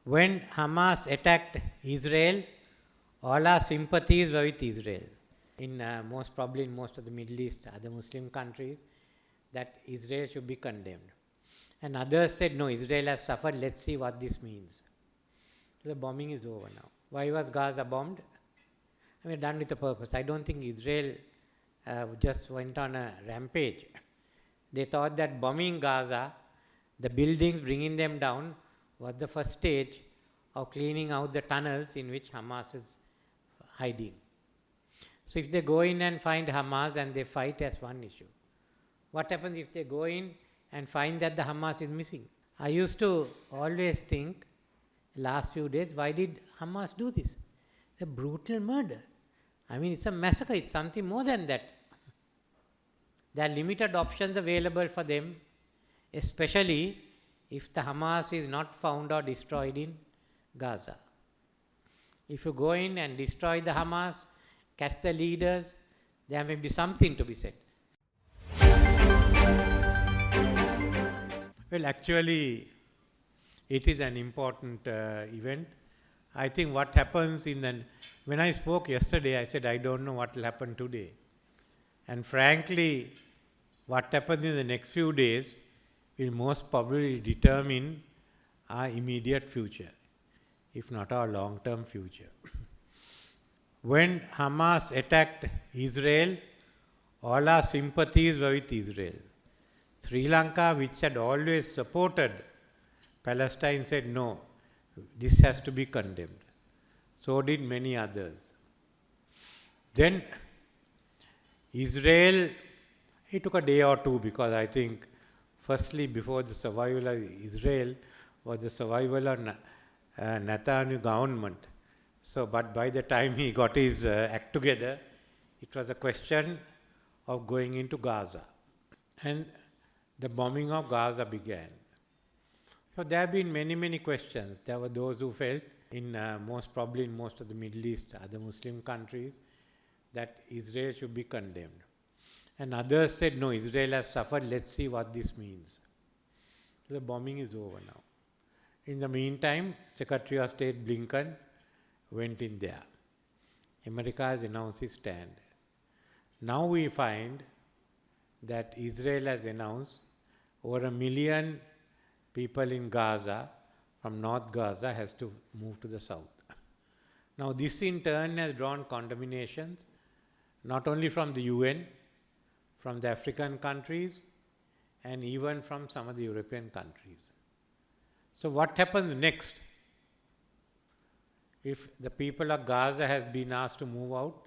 When Hamas attacked Israel, all our sympathies were with Israel. Probably in most of the Middle East, other Muslim countries, that Israel should be condemned. And others said, no, Israel has suffered, let's see what this means. So the bombing is over now. Why was Gaza bombed? I mean, done with a purpose. I don't think Israel just went on a rampage. They thought that bombing Gaza, the buildings, bringing them down, was the first stage of cleaning out the tunnels in which Hamas is hiding. So if they go in and find Hamas and they fight as one issue, what happens if they go in and find that the Hamas is missing? I used to always think, last few days, why did Hamas do this? A brutal murder. I mean, it's a massacre, it's something more than that. There are limited options available for them, especially if the Hamas is not found or destroyed in Gaza. If you go in and destroy the Hamas, catch the leaders, there may be something to be said. Well, actually, it is an important event. I think what happens when I spoke yesterday, I said, I don't know what will happen today. And frankly, what happens in the next few days will most probably determine our immediate future, if not our long-term future. When Hamas attacked Israel, all our sympathies were with Israel. Srilanka, which had always supported Palestine, said no, this has to be condemned. So did many others. Then Israel, it took a day or two, because I think firstly before the survival of Israel was the survival of Netanyahu government. So, but by the time he got his act together, it was a question of going into Gaza. And the bombing of Gaza began. So there have been many, many questions. There were those who felt, most probably in most of the Middle East, other Muslim countries, that Israel should be condemned. And others said, no, Israel has suffered, let's see what this means. So the bombing is over now. In the meantime, Secretary of State Blinken went in there. America has announced its stand. Now we find that Israel has announced over 1 million people in Gaza, from North Gaza, has to move to the south. Now this in turn has drawn condemnations, not only from the UN, from the African countries, and even from some of the European countries. So what happens next? If the people of Gaza has been asked to move out,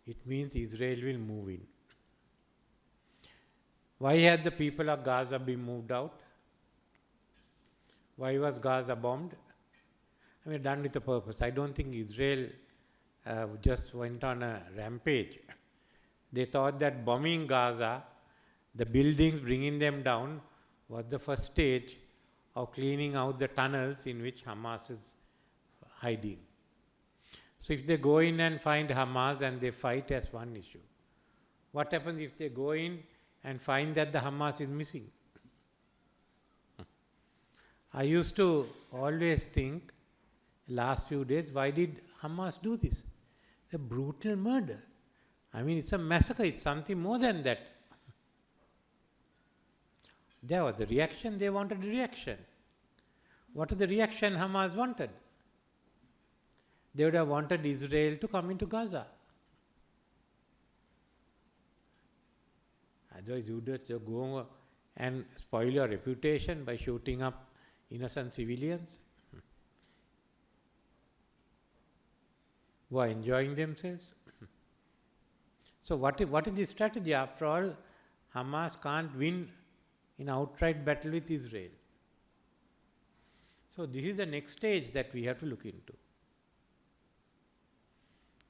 it means Israel will move in. Why had the people of Gaza been moved out? Why was Gaza bombed? I mean, done with a purpose. I don't think Israel just went on a rampage. They thought that bombing Gaza, the buildings, bringing them down, was the first stage of cleaning out the tunnels in which Hamas is hiding. So if they go in and find Hamas and they fight as one issue, what happens if they go in and find that the Hamas is missing? I used to always think, last few days, why did Hamas do this? A brutal murder. I mean, it's a massacre, it's something more than that. There was a reaction, they wanted a reaction. What is the reaction Hamas wanted? They would have wanted Israel to come into Gaza. Otherwise, you would just go and spoil your reputation by shooting up innocent civilians who are enjoying themselves. So what is the strategy? After all, Hamas can't win in outright battle with Israel. So this is the next stage that we have to look into.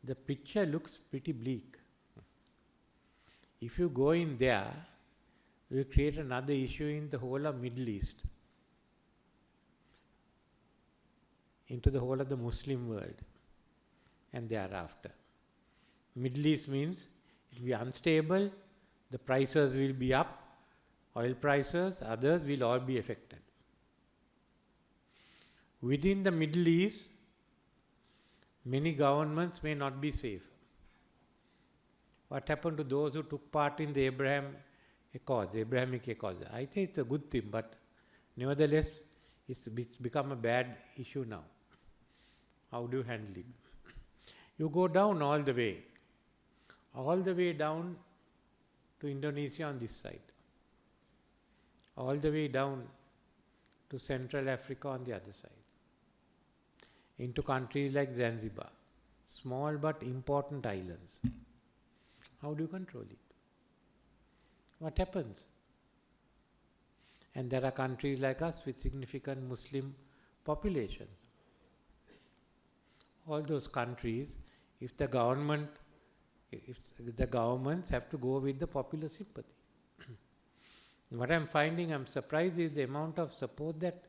The picture looks pretty bleak. If you go in there, we create another issue in the whole of Middle East, into the whole of the Muslim world, and thereafter. Middle East means it will be unstable, the prices will be up, oil prices, others will all be affected. within the Middle East, many governments may not be safe. What happened to those who took part in the Abrahamic Accords? I think it's a good thing, but nevertheless, it's become a bad issue now. How do you handle it? You go down all the way down to Indonesia on this side, all the way down to Central Africa on the other side, into countries like Zanzibar, small but important islands. How do you control it? What happens? And there are countries like us with significant Muslim populations. All those countries, if the governments have to go with the popular sympathy. What I'm surprised is the amount of support that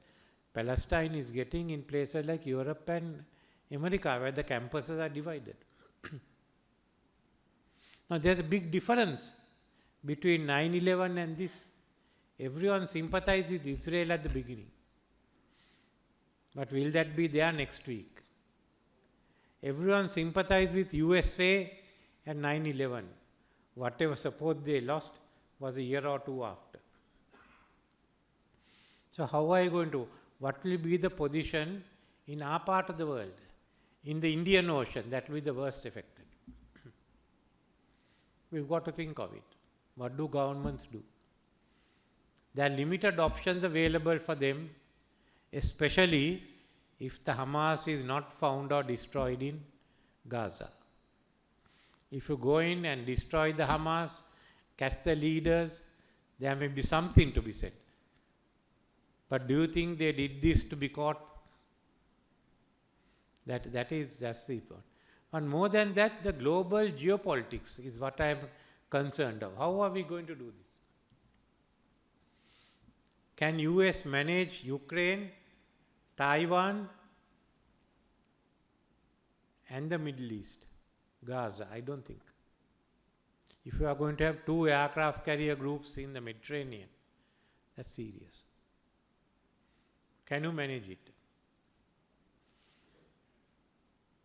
Palestine is getting in places like Europe and America, where the campuses are divided. Now there's a big difference between 9/11 and this. Everyone sympathized with Israel at the beginning. But will that be there next week? Everyone sympathized with USA at 9/11. Whatever support they lost was a year or two after. So how are you going to, what will be the position in our part of the world? In the Indian Ocean, that will be the worst affected. We've got to think of it. What do governments do? There are limited options available for them, especially if the Hamas is not found or destroyed in Gaza. If you go in and destroy the Hamas, catch the leaders, there may be something to be said. But do you think they did this to be caught? That's the point. And more than that, the global geopolitics is what I am concerned of. How are we going to do this? Can US manage Ukraine, Taiwan, and the Middle East? Gaza, I don't think. If you are going to have 2 aircraft carrier groups in the Mediterranean, that's serious. Can you manage it?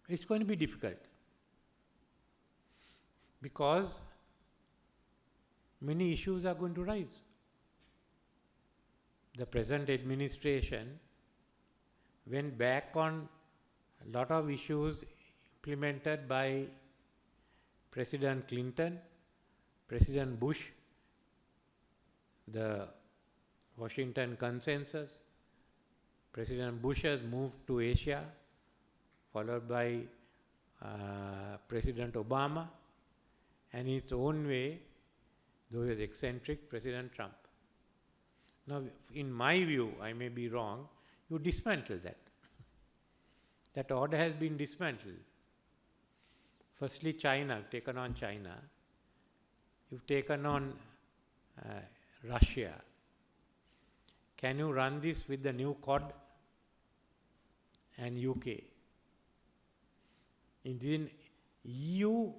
It's going to be difficult because many issues are going to rise. The present administration went back on a lot of issues implemented by President Clinton, President Bush, the Washington Consensus. President Bush has moved to Asia, followed by President Obama, and in its own way, though he was eccentric, President Trump. Now, in my view, I may be wrong, you dismantle that. That order has been dismantled. Firstly, China, taken on China. You've taken on Russia. Can you run this with the new Quad and UK? In EU,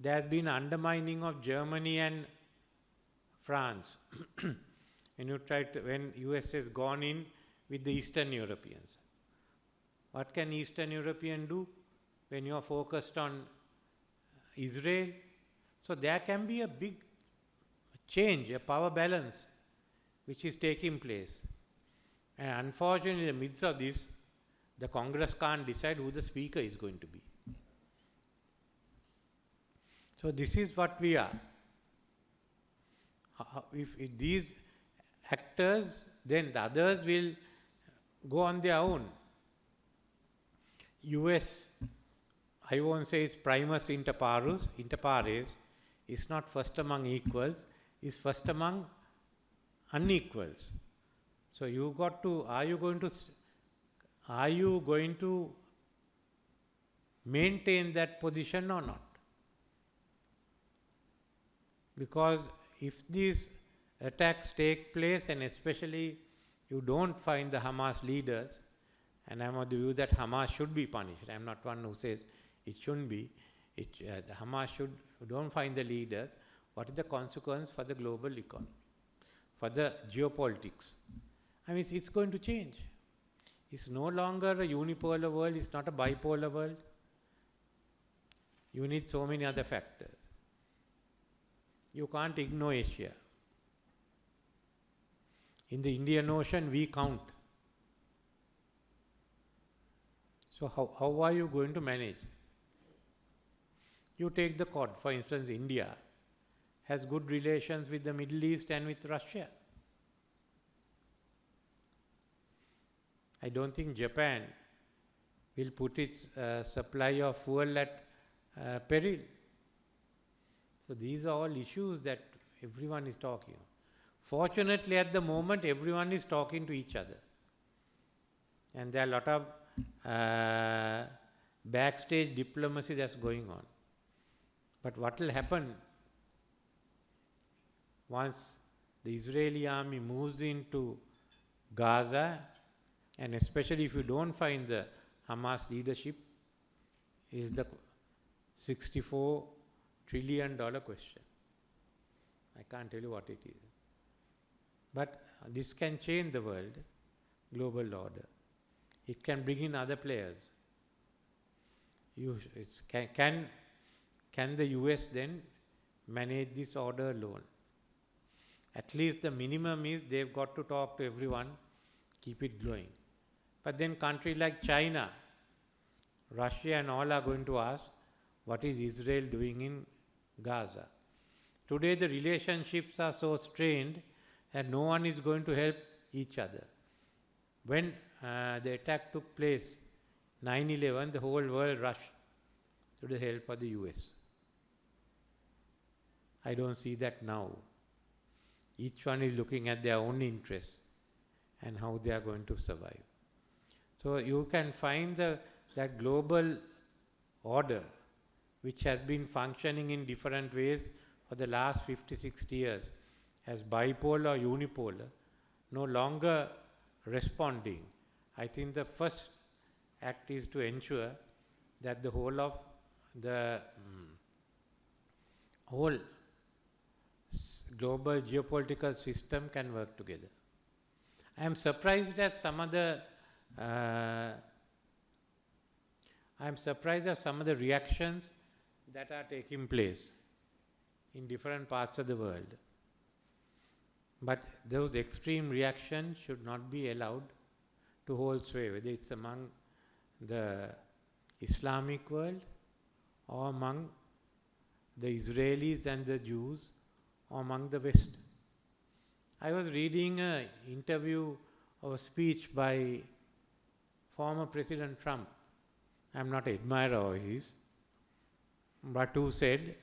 there has been undermining of Germany and France. When US has gone in with the Eastern Europeans. What can Eastern European do when you are focused on Israel? So there can be a big change, a power balance, which is taking place. And unfortunately, in the midst of this, the Congress can't decide who the speaker is going to be. So this is what we are. If these actors, then the others will go on their own. US, I won't say it's primus inter pares, is not first among equals, is first among unequals. So you got to, are you going to maintain that position or not? Because if these attacks take place, and especially you don't find the Hamas leaders, and I'm of the view that Hamas should be punished. I'm not one who says it shouldn't be. The Hamas don't find the leaders. What is the consequence for the global economy, for the geopolitics? I mean, it's going to change. It's no longer a unipolar world, it's not a bipolar world. You need so many other factors. You can't ignore Asia. In the Indian Ocean, we count. So how are you going to manage? You take the Quad, for instance, India has good relations with the Middle East and with Russia. I don't think Japan will put its supply of fuel at peril. So these are all issues that everyone is talking. Fortunately, at the moment, everyone is talking to each other. And there are a lot of backstage diplomacy that's going on. But what will happen once the Israeli army moves into Gaza, and especially if you don't find the Hamas leadership, is the $64 trillion question. I can't tell you what it is. But this can change the world, global order. It can bring in other players. Can the US then manage this order alone? At least the minimum is they've got to talk to everyone, keep it going. But then countries like China, Russia and all are going to ask, what is Israel doing in Gaza? Today the relationships are so strained that no one is going to help each other. When the attack took place, 9/11, the whole world rushed to the help of the US. I don't see that now. Each one is looking at their own interests and how they are going to survive. So you can find that global order, which has been functioning in different ways for the last 50, 60 years, as bipolar or unipolar, no longer responding. I think the first act is to ensure that the whole of the whole global geopolitical system can work together. I am surprised at some of the reactions that are taking place in different parts of the world. But those extreme reactions should not be allowed to hold sway, whether it's among the Islamic world or among the Israelis and the Jews or among the West. I was reading an interview of a speech by former President Trump. I'm not an admirer of his, but who said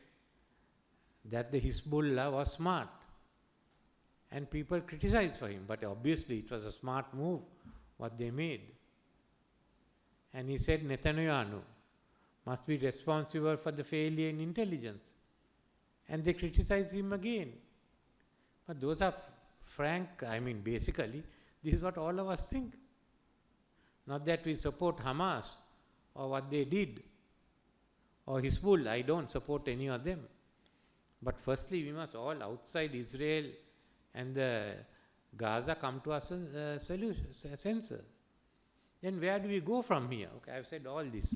that the Hezbollah was smart. And people criticized for him, but obviously it was a smart move, what they made. And he said Netanyahu must be responsible for the failure in intelligence. And they criticized him again. But those are frank, basically, this is what all of us think. Not that we support Hamas or what they did, or Hezbollah. I don't support any of them. But firstly, we must all outside Israel and the Gaza come to us a senses. Then where do we go from here? Okay, I've said all this.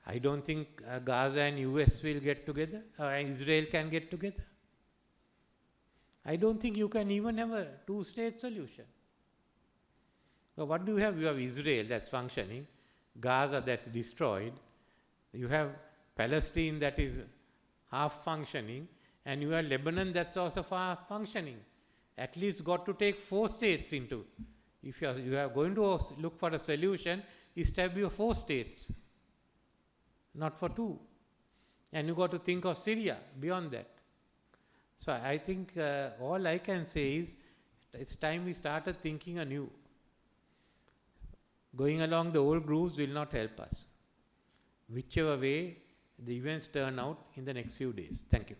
I don't think Gaza and US will get together, Israel can get together. I don't think you can even have a two-state solution. So what do you have? You have Israel that's functioning, Gaza that's destroyed, you have Palestine that is half functioning, and you have Lebanon that's also half functioning. At least got to take 4 states into. If you are going to look for a solution, establish 4 states, not for 2. And you got to think of Syria beyond that. So I think all I can say is it's time we started thinking anew. Going along the old grooves will not help us. Whichever way the events turn out in the next few days. Thank you.